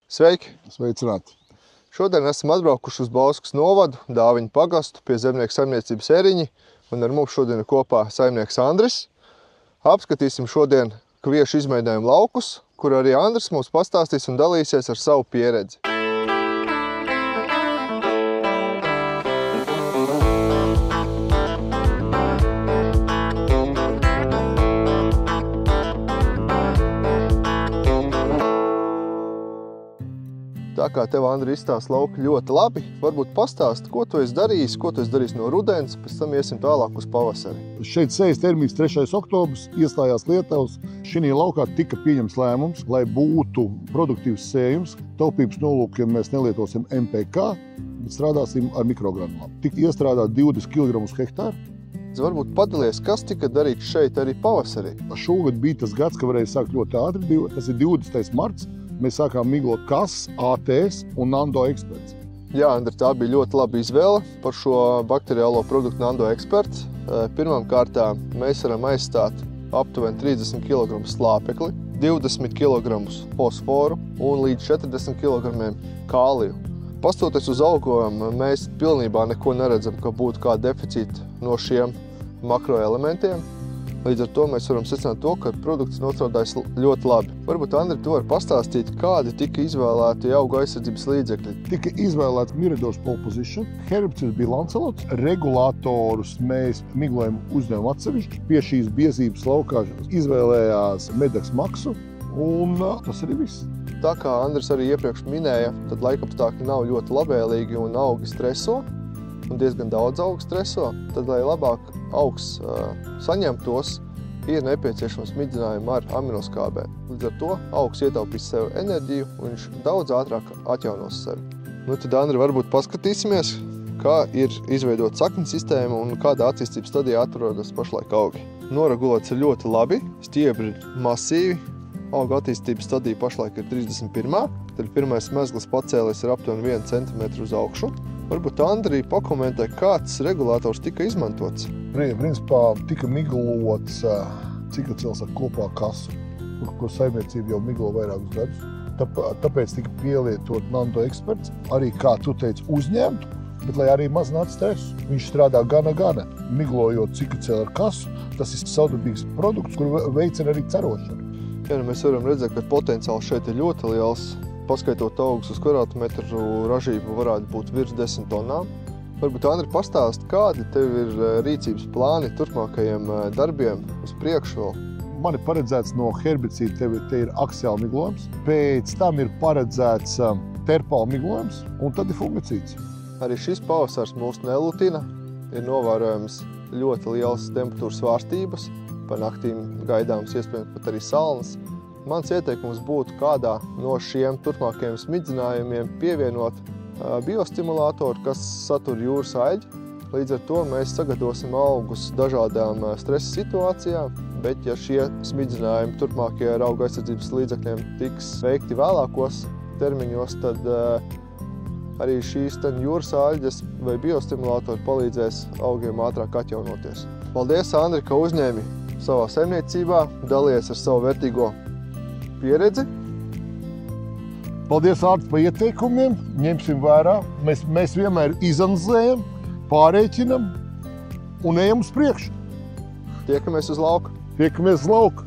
Sveiki! Sveicināti! Šodien esam atbraukuši uz Bauskas novadu, Dāviņu pagastu pie zemnieku saimniecības Eriņi, un ar mums šodien ir kopā saimnieks Andris. Apskatīsim šodien kviešu izmēģinājumu laukus, kur arī Andris mums pastāstīs un dalīsies ar savu pieredzi. Tā kā tev, Andri, izstāst lauki ļoti labi, varbūt pastāst, ko tu esi darījis no rudens, pēc tam iesim tālāk uz pavasari. Šeit sejas termiņš 3. oktobrs iestājās Lietuvas. Šī laukā tika pieņems lēmums, lai būtu produktīvs sējums. Taupības nolūkiem mēs nelietosim MPK, bet strādāsim ar mikrogranulām. Tika iestrādāt 20 kg uz hektāru. Varbūt padalies, kas tika darīts šeit arī pavasarī? Šogad bija tas gads, ka varēja sākt ļoti ātri. Tas ir 20. marts. Mēs sākām miglot KAS, ATS un Nando Experts. Jā, Andri, tā bija ļoti laba izvēle par šo bakteriālo produktu Nando Experts. Pirmām kārtām mēs varam aizstāt aptuveni 30 kg slāpekli, 20 kg fosforu un līdz 40 kg kāliju. Pastoties uz augojumiem, mēs pilnībā neko neredzam, ka būtu kāda deficīta no šiem makroelementiem. Līdz ar to mēs varam secināt to, ka produkts nostrādājas ļoti labi. Varbūt, Andri, tu vari pastāstīt, kādi tika izvēlēti augu aizsardzības līdzekļi? Tika izvēlēts Miradors Pole Position, herbicīds bija Lancelots, regulātorus mēs miglojam uzņēmumu atsevišķi. Pie šīs biezības laukā izvēlējās Medax Maxu, un tas arī viss. Tā kā Andris arī iepriekš minēja, tad laikapstākļi nav ļoti labvēlīgi un augi streso, un diezgan daudz augu streso. Tad, lai labāk augs saņemtos, ir nepieciešams smidzinājumu ar aminoskābēm. Līdz ar to augs ietaupīs sev enerģiju un viņš daudz ātrāk atjaunos sevi. Nu tad, Andri, varbūt paskatīsimies, kā ir izveidot sakņu sistēmu un kādā attīstības stadijā atrodas pašlaik augi. Noregulēts ir ļoti labi, stiebri ir masīvi, auga attīstības stadija pašlaik ir 31. Tad pirmais mezgls pacēlies ir aptuveni 1 cm uz augšu. Varbūt, Andri, pakomentē, kāds regulators tika izmantots? Principā tika miglots ciklocels ar kopā kasu, ko saimniecība jau miglo vairākus gadus. Tāpēc tika pielietot Nando Experts, arī, kā tu teici, uzņemt, bet lai arī mazinātu stresu. Viņš strādā gana, miglojot ciklocelu ar kasu. Tas ir savdabīgs produkts, kur veicina arī cerošanu. Jā, mēs varam redzēt, ka potenciāls šeit ir ļoti liels. Paskaitot augus uz kvadrātmetru, ražība varētu būt virs 10 tonnām. Varbūt, Andri, pastāst, kādi tev ir rīcības plāni turpmākajiem darbiem uz priekšu vēl? Man ir paredzēts no herbicīda, te ir aksiāla miglojums, pēc tam ir paredzēts terpāla miglojums, un tad ir fungicīds. Arī šis pavasars mūs nelutina, ir novērojams ļoti liels temperatūras svārstības, pa naktīm gaidāms iespējams pat arī salnas. Mans ieteikums būtu kādā no šiem turpmākajiem smidzinājumiem pievienot biostimulātoru, kas satur jūras aļģi. Līdz ar to mēs sagatavosim augus dažādām stresa situācijām, bet ja šie smidzinājumi turpmākie ar augu aizsardzības līdzekļiem tiks veikti vēlākos termiņos, tad arī šīs jūras aļģes vai biostimulātori palīdzēs augiem ātrāk atjaunoties. Paldies, Andri, ka uzņēmi savā saimniecībā, dalies ar savu vērtīgo pieredzi. Paldies, Ārts, par ieteikumiem. Ņemsim vērā. Mēs vienmēr izanalizējam, pārēķinam un ejam uz priekšu. Tiekamies uz lauka. Tiekamies uz lauka.